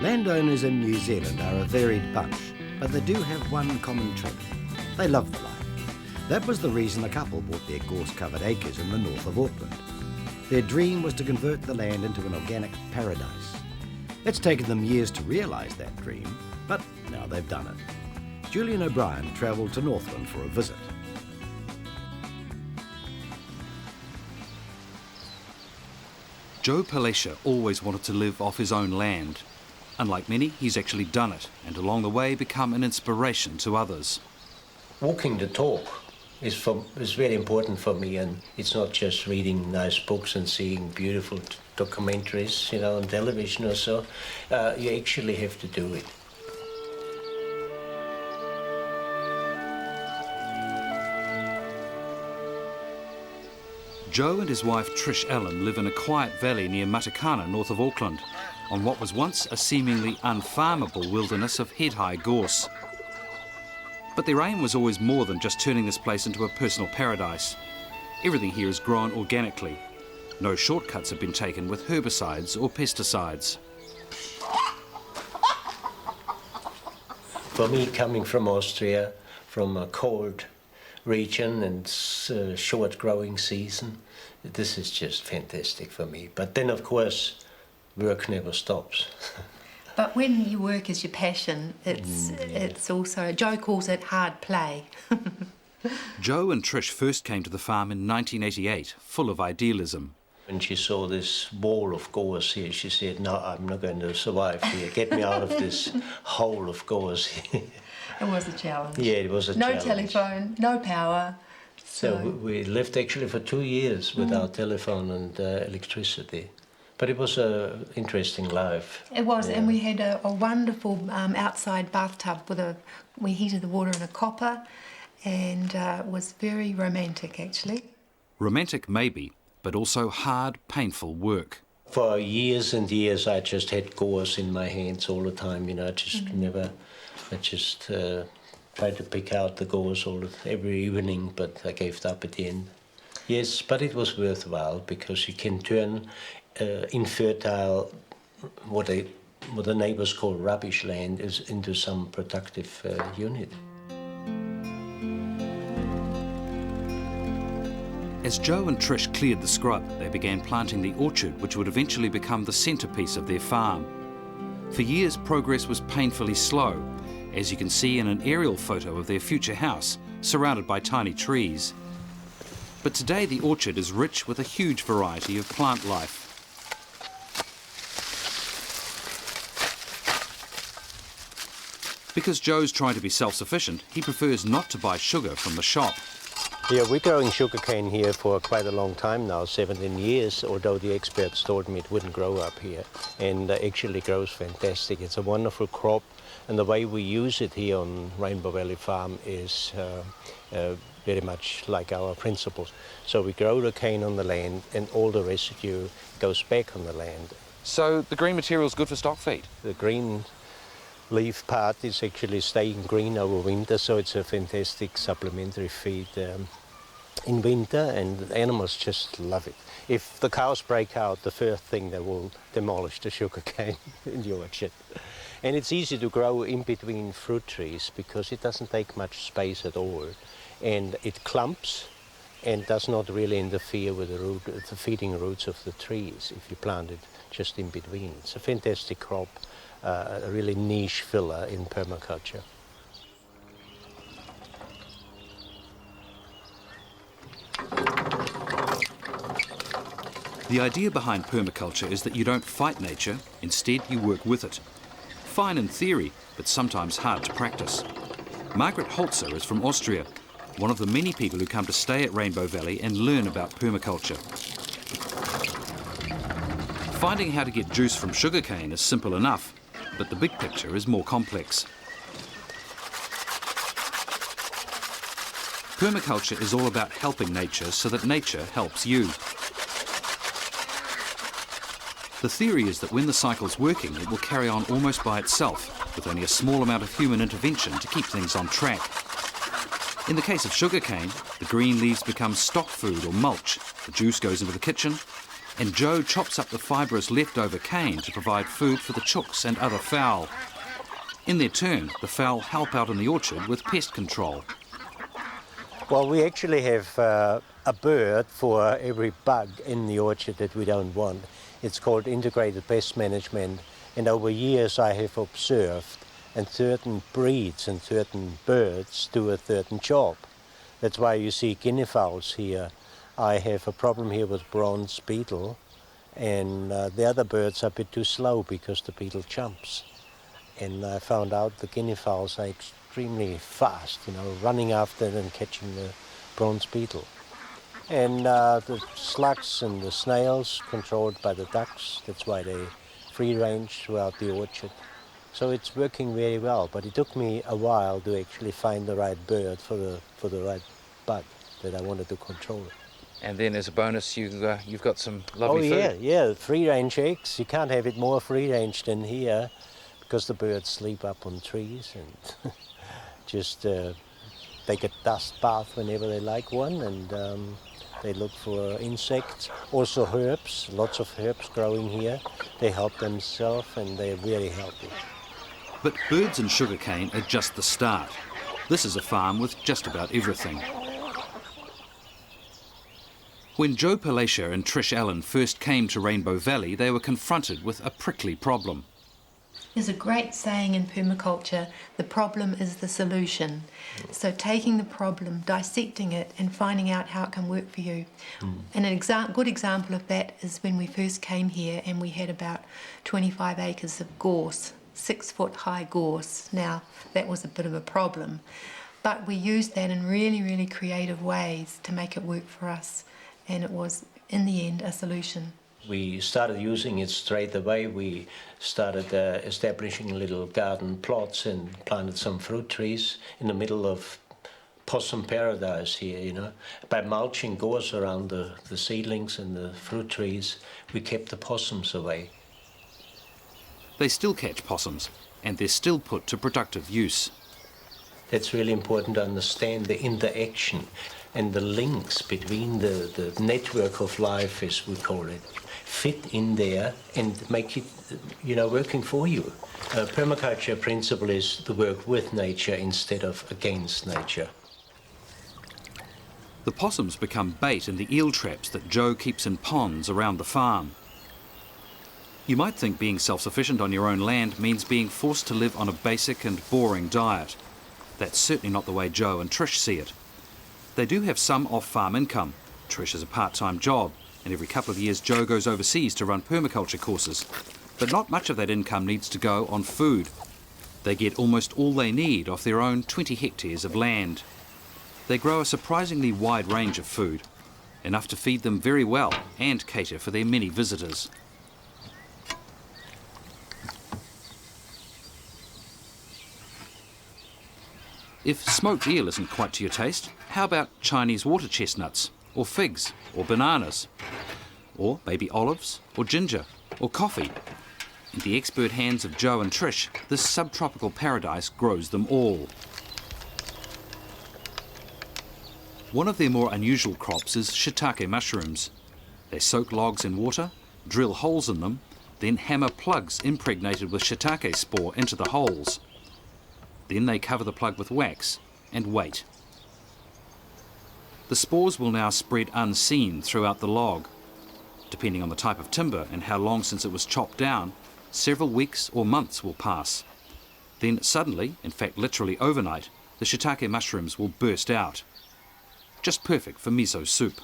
Landowners in New Zealand are a varied bunch, but they do have one common trait. They love the life. That was the reason the couple bought their gorse-covered acres in the north of Auckland. Their dream was to convert the land into an organic paradise. It's taken them years to realise that dream, but now they've done it. Julian O'Brien travelled to Northland for a visit. Joe Palesha always wanted to live off his own land. Unlike many, he's actually done it, and along the way become an inspiration to others. Walking the talk is very important for me, and it's not just reading nice books and seeing beautiful documentaries, on television or so. You actually have to do it. Joe and his wife Trish Allen live in a quiet valley near Matakana, north of Auckland, on what was once a seemingly unfarmable wilderness of head-high gorse. But their aim was always more than just turning this place into a personal paradise. Everything here is grown organically. No shortcuts have been taken with herbicides or pesticides. For me, coming from Austria, from a cold region and short growing season, this is just fantastic for me. But then, of course, work never stops. But when your work is your passion, it's also, Joe calls it hard play. Joe and Trish first came to the farm in 1988, full of idealism. When she saw this wall of gorse here, she said, "No, I'm not going to survive here. Get me out of this hole of gorse here." It was a challenge. Yeah, it was a challenge. No telephone, no power. So we lived actually for 2 years without telephone and electricity. But it was an interesting life. It was, yeah. And we had a wonderful outside bathtub we heated the water in a copper, and it was very romantic, actually. Romantic maybe, but also hard, painful work. For years and years I just had gorse in my hands all the time, I just tried to pick out the gorse every evening, but I gave it up at the end. Yes, but it was worthwhile because you can turn infertile, what the neighbours call rubbish land, into some productive unit. As Joe and Trish cleared the scrub, they began planting the orchard, which would eventually become the centrepiece of their farm. For years, progress was painfully slow, as you can see in an aerial photo of their future house, surrounded by tiny trees. But today the orchard is rich with a huge variety of plant life. Because Joe's trying to be self-sufficient, he prefers not to buy sugar from the shop. Yeah, we're growing sugarcane here for quite a long time now, 17 years, although the experts told me it wouldn't grow up here. And actually grows fantastic. It's a wonderful crop, and the way we use it here on Rainbow Valley Farm is very much like our principles. So we grow the cane on the land, and all the residue goes back on the land. So the green material is good for stock feed? The green leaf part is actually staying green over winter, so it's a fantastic supplementary feed in winter, and the animals just love it. If the cows break out, the first thing they will demolish the sugarcane in the orchard. And it's easy to grow in between fruit trees because it doesn't take much space at all, and it clumps and does not really interfere with the feeding roots of the trees if you plant it just in between. It's a fantastic crop. A really niche filler in permaculture. The idea behind permaculture is that you don't fight nature, instead you work with it. Fine in theory, but sometimes hard to practice. Margaret Holzer is from Austria, one of the many people who come to stay at Rainbow Valley and learn about permaculture. Finding how to get juice from sugarcane is simple enough, but the big picture is more complex. Permaculture is all about helping nature so that nature helps you. The theory is that when the cycle's working, it will carry on almost by itself, with only a small amount of human intervention to keep things on track. In the case of sugarcane, the green leaves become stock food or mulch, The juice goes into the kitchen, and Joe chops up the fibrous leftover cane to provide food for the chooks and other fowl. In their turn, the fowl help out in the orchard with pest control. Well, we actually have a bird for every bug in the orchard that we don't want. It's called integrated pest management, and over years I have observed and certain breeds and certain birds do a certain job. That's why you see guinea fowls here. I have a problem here with bronze beetle, and the other birds are a bit too slow because the beetle jumps. And I found out the guinea fowls are extremely fast, you know, running after and catching the bronze beetle. And the slugs and the snails controlled by the ducks, that's why they free range throughout the orchard. So it's working very well, but it took me a while to actually find the right bird for the right bug that I wanted to control. And then as a bonus, you've got some lovely food. Yeah, free-range eggs. You can't have it more free-range than here because the birds sleep up on trees and just take a dust bath whenever they like one, and they look for insects. Also herbs, lots of herbs growing here. They help themselves and they're very healthy. But birds and sugarcane are just the start. This is a farm with just about everything. When Joe Palacia and Trish Allen first came to Rainbow Valley, they were confronted with a prickly problem. There's a great saying in permaculture, the problem is the solution. So taking the problem, dissecting it and finding out how it can work for you. And a good example of that is when we first came here and we had about 25 acres of gorse, 6-foot high gorse. Now that was a bit of a problem, but we used that in really, really creative ways to make it work for us. And it was, in the end, a solution. We started using it straight away. We started establishing little garden plots and planted some fruit trees in the middle of possum paradise here, you know. By mulching gorse around the seedlings and the fruit trees, we kept the possums away. They still catch possums, and they're still put to productive use. That's really important to understand the interaction and the links between the network of life, as we call it, fit in there and make it, you know, working for you. Permaculture principle is to work with nature instead of against nature. The possums become bait in the eel traps that Joe keeps in ponds around the farm. You might think being self-sufficient on your own land means being forced to live on a basic and boring diet. That's certainly not the way Joe and Trish see it. They do have some off-farm income. Trish has a part-time job, and every couple of years Joe goes overseas to run permaculture courses. But not much of that income needs to go on food. They get almost all they need off their own 20 hectares of land. They grow a surprisingly wide range of food, enough to feed them very well and cater for their many visitors. If smoked eel isn't quite to your taste, how about Chinese water chestnuts, or figs, or bananas, or baby olives, or ginger, or coffee? In the expert hands of Joe and Trish, this subtropical paradise grows them all. One of their more unusual crops is shiitake mushrooms. They soak logs in water, drill holes in them, then hammer plugs impregnated with shiitake spore into the holes. Then they cover the plug with wax and wait. The spores will now spread unseen throughout the log. Depending on the type of timber and how long since it was chopped down, several weeks or months will pass. Then suddenly, in fact literally overnight, the shiitake mushrooms will burst out. Just perfect for miso soup.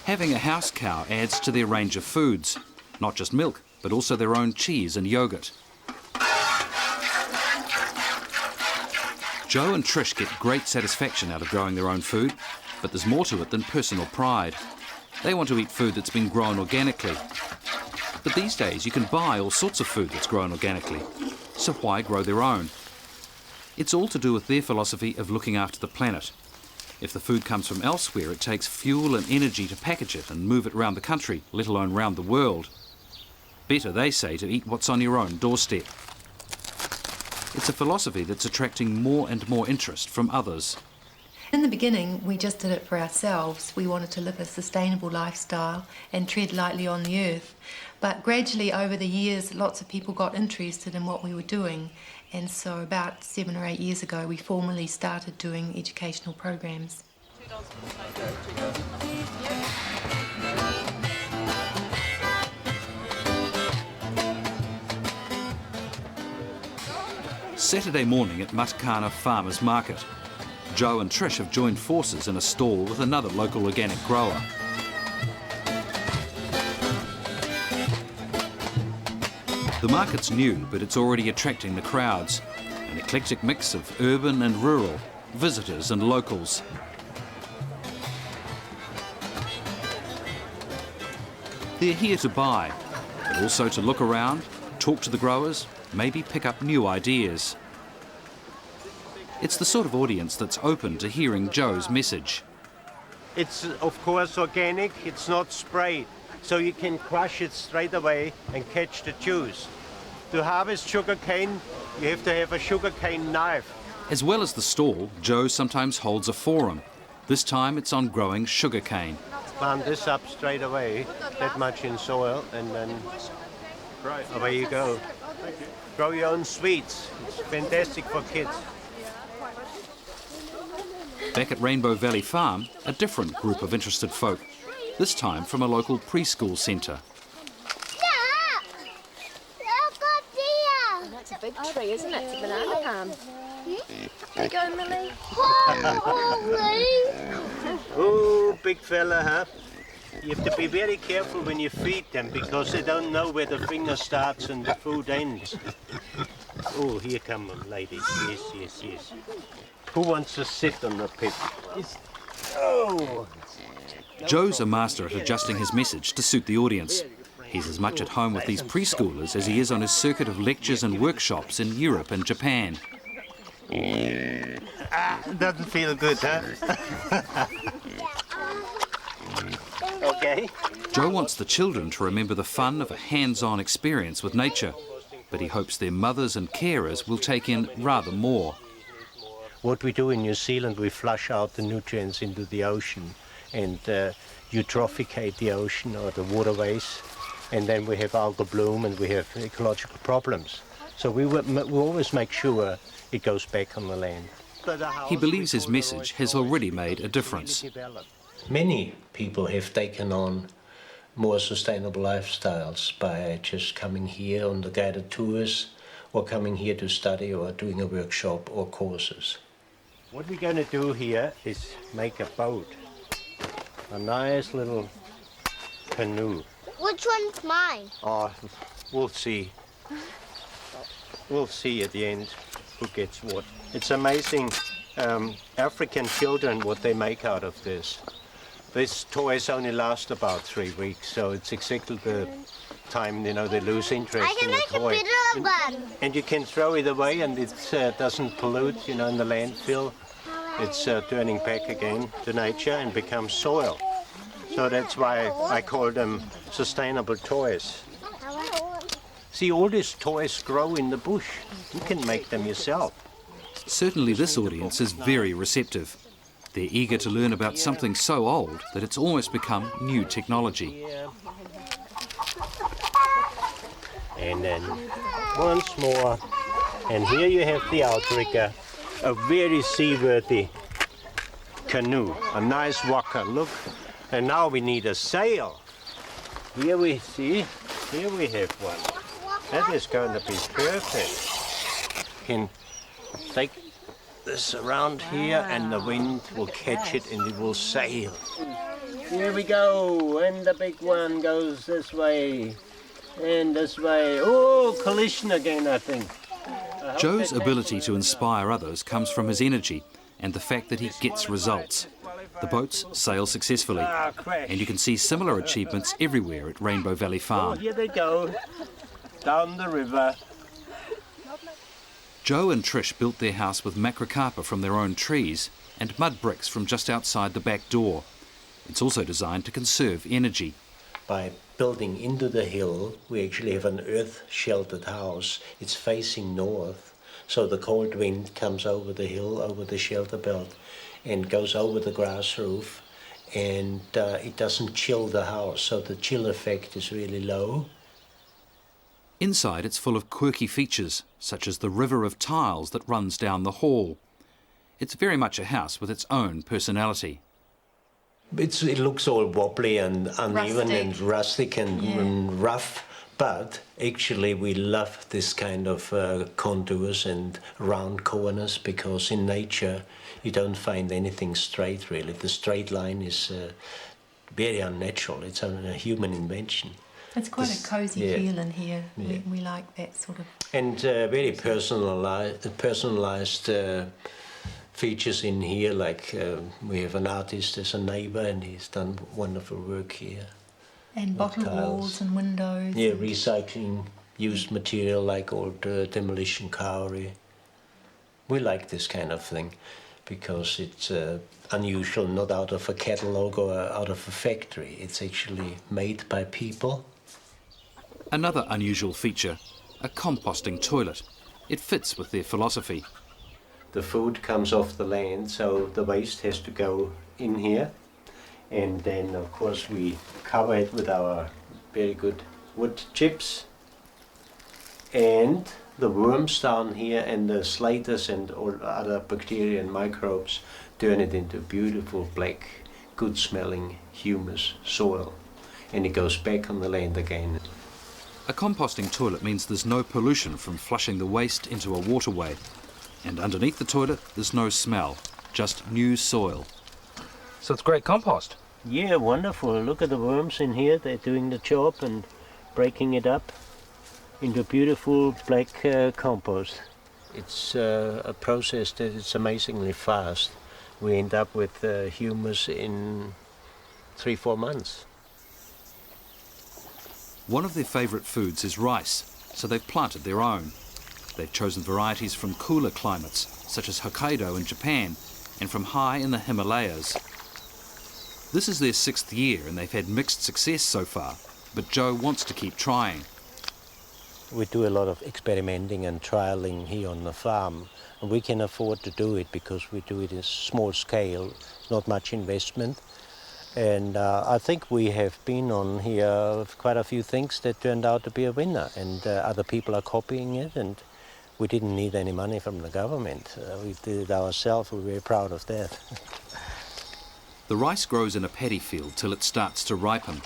Having a house cow adds to their range of foods, not just milk, but also their own cheese and yogurt. Joe and Trish get great satisfaction out of growing their own food, but there's more to it than personal pride. They want to eat food that's been grown organically. But these days you can buy all sorts of food that's grown organically, so why grow their own? It's all to do with their philosophy of looking after the planet. If the food comes from elsewhere, it takes fuel and energy to package it and move it around the country, let alone round the world. Better, they say, to eat what's on your own doorstep. It's a philosophy that's attracting more and more interest from others. In the beginning, we just did it for ourselves. We wanted to live a sustainable lifestyle and tread lightly on the earth. But gradually over the years, lots of people got interested in what we were doing. And so about 7 or 8 years ago, we formally started doing educational programs. Saturday morning at Matakana Farmers Market. Joe and Trish have joined forces in a stall with another local organic grower. The market's new, but it's already attracting the crowds. An eclectic mix of urban and rural, visitors and locals. They're here to buy, but also to look around, talk to the growers, maybe pick up new ideas. It's the sort of audience that's open to hearing Joe's message. It's of course organic, it's not sprayed, so you can crush it straight away and catch the juice. To harvest sugarcane, you have to have a sugarcane knife. As well as the stall, Joe sometimes holds a forum. This time it's on growing sugarcane. Plant this up straight away, that much in soil, and then away you go. Grow your own sweets. It's fantastic for kids. Back at Rainbow Valley Farm, a different group of interested folk, this time from a local preschool centre. That's a big tree, isn't it? It's a banana palm. There you go, Millie. Oh, big fella, huh? You have to be very careful when you feed them because they don't know where the finger starts and the food ends. Oh, here come them, ladies. Yes, yes, yes. Who wants to sit on the pit? Oh! Joe's a master at adjusting his message to suit the audience. He's as much at home with these preschoolers as he is on his circuit of lectures and workshops in Europe and Japan. Doesn't feel good, huh? Okay. Joe wants the children to remember the fun of a hands-on experience with nature, but he hopes their mothers and carers will take in rather more. What we do in New Zealand, we flush out the nutrients into the ocean and eutrophiate the ocean or the waterways, and then we have algal bloom and we have ecological problems. So we always make sure it goes back on the land. He believes his message has already made a difference. Many people have taken on more sustainable lifestyles by just coming here on the guided tours or coming here to study or doing a workshop or courses. What we're going to do here is make a boat, a nice little canoe. Which one's mine? Oh, we'll see. We'll see at the end who gets what. It's amazing, African children, what they make out of this. These toys only last about 3 weeks, so it's exactly the time, you know, they lose interest in the toy. I can make a bigger one. And you can throw it away and it doesn't pollute, you know, in the landfill. It's turning back again to nature and becomes soil. So that's why I call them sustainable toys. See, all these toys grow in the bush. You can make them yourself. Certainly this audience is very receptive. They're eager to learn about something so old that it's almost become new technology. And then once more. And here you have the outrigger, a very seaworthy canoe, a nice walker, look. And now we need a sail. Here we see, here we have one. That is going to be perfect. You can take this around here and the wind will catch it and it will sail. Here we go, and the big one goes this way and this way. Oh, collision again, I think. Joe's ability to inspire others comes from his energy and the fact that he gets results. The boats sail successfully, and you can see similar achievements everywhere at Rainbow Valley Oh, Farm. here they go, down the river. Joe and Trish built their house with macrocarpa from their own trees and mud bricks from just outside the back door. It's also designed to conserve energy. By building into the hill, we actually have an earth-sheltered house. It's facing north, So the cold wind comes over the hill, over the shelter belt, and goes over the grass roof, and it doesn't chill the house, so the chill effect is really low. Inside, it's full of quirky features, such as the river of tiles that runs down the hall. It's very much a house with its own personality. It looks all wobbly and uneven and rustic and rough, but actually we love this kind of contours and round corners, because in nature you don't find anything straight really. The straight line is very unnatural. It's a human invention. It's quite a cosy feel in here. Yeah. We like that sort of... And very personalized features in here, like we have an artist as a neighbor, and he's done wonderful work here. And bottle walls and windows. Yeah, recycling used material like old demolition cowrie. We like this kind of thing because it's unusual, not out of a catalogue or out of a factory. It's actually made by people. Another unusual feature, a composting toilet. It fits with their philosophy. The food comes off the land, so the waste has to go in here. And then, of course, we cover it with our very good wood chips. And the worms down here and the slaters and all other bacteria and microbes turn it into beautiful black, good-smelling humus soil. And it goes back on the land again. A composting toilet means there's no pollution from flushing the waste into a waterway. And underneath the toilet, there's no smell, just new soil. So it's great compost. Yeah, wonderful. Look at the worms in here. They're doing the job and breaking it up into beautiful black compost. It's a process that is amazingly fast. We end up with humus in 3-4 months. One of their favourite foods is rice, so they've planted their own. They've chosen varieties from cooler climates, such as Hokkaido in Japan, and from high in the Himalayas. This is their 6th year, and they've had mixed success so far, but Joe wants to keep trying. We do a lot of experimenting and trialing here on the farm, and we can afford to do it because we do it in small scale, not much investment. And I think we have been on here with quite a few things that turned out to be a winner, and other people are copying it, and we didn't need any money from the government. We did it ourselves. We're very proud of that. The rice grows in a paddy field till it starts to ripen.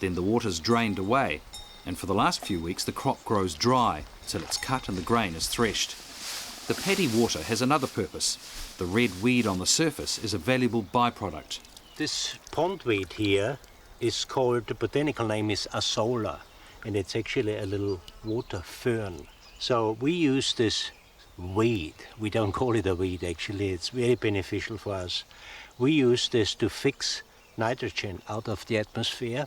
Then the water's drained away, and for the last few weeks the crop grows dry till it's cut and the grain is threshed. The paddy water has another purpose. The red weed on the surface is a valuable byproduct. This pondweed here is called, the botanical name is Azolla, and it's actually a little water fern. So we use this weed. We don't call it a weed actually, it's very beneficial for us. We use this to fix nitrogen out of the atmosphere,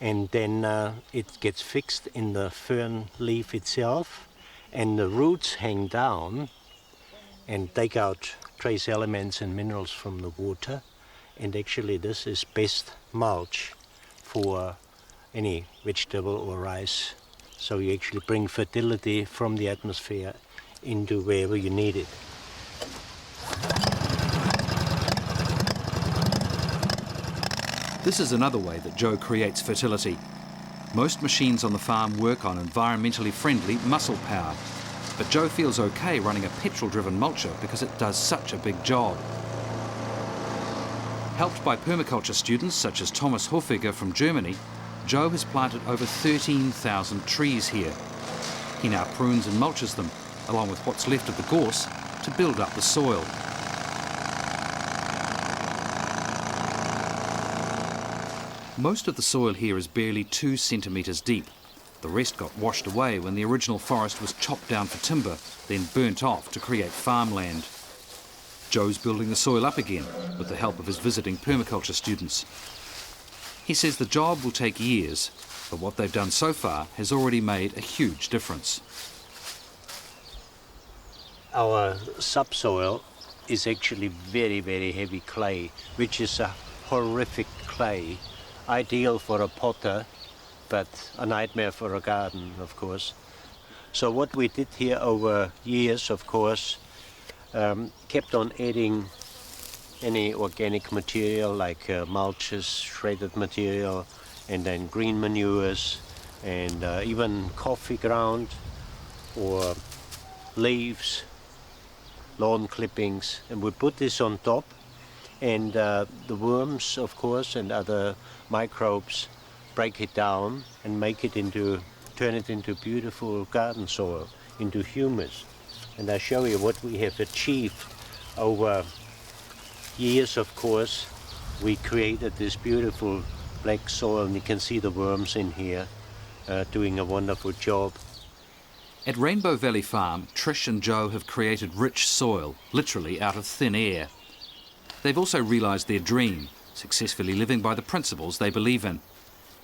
and then it gets fixed in the fern leaf itself, and the roots hang down and take out trace elements and minerals from the water. And actually this is best mulch for any vegetable or rice. So you actually bring fertility from the atmosphere into wherever you need it. This is another way that Joe creates fertility. Most machines on the farm work on environmentally friendly muscle power, but Joe feels okay running a petrol-driven mulcher because it does such a big job. Helped by permaculture students such as Thomas Hofeger from Germany, Joe has planted over 13,000 trees here. He now prunes and mulches them, along with what's left of the gorse, to build up the soil. Most of the soil here is barely 2 centimetres deep. The rest got washed away when the original forest was chopped down for timber, then burnt off to create farmland. Joe's building the soil up again with the help of his visiting permaculture students. He says the job will take years, but what they've done so far has already made a huge difference. Our subsoil is actually very, very heavy clay, which is a horrific clay, ideal for a potter, but a nightmare for a garden, of course. So what we did here over years, of course, kept on adding any organic material like mulches, shredded material, and then green manures, and even coffee ground or leaves, lawn clippings, and we put this on top, and the worms, of course, and other microbes break it down and turn it into beautiful garden soil, into humus. And I show you what we have achieved over years. Of course, we created this beautiful black soil, and you can see the worms in here doing a wonderful job. At Rainbow Valley Farm, Trish and Joe have created rich soil, literally out of thin air. They've also realised their dream, successfully living by the principles they believe in,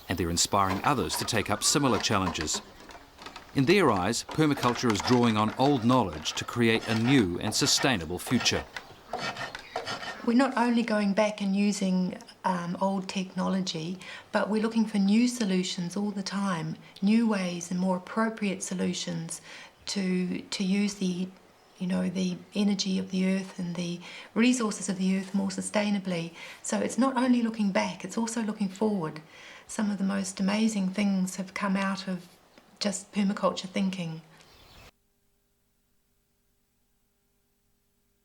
and they're inspiring others to take up similar challenges. In their eyes, permaculture is drawing on old knowledge to create a new and sustainable future. We're not only going back and using old technology, but we're looking for new solutions all the time, new ways and more appropriate solutions to use the energy of the earth and the resources of the earth more sustainably. So it's not only looking back, it's also looking forward. Some of the most amazing things have come out of just permaculture thinking.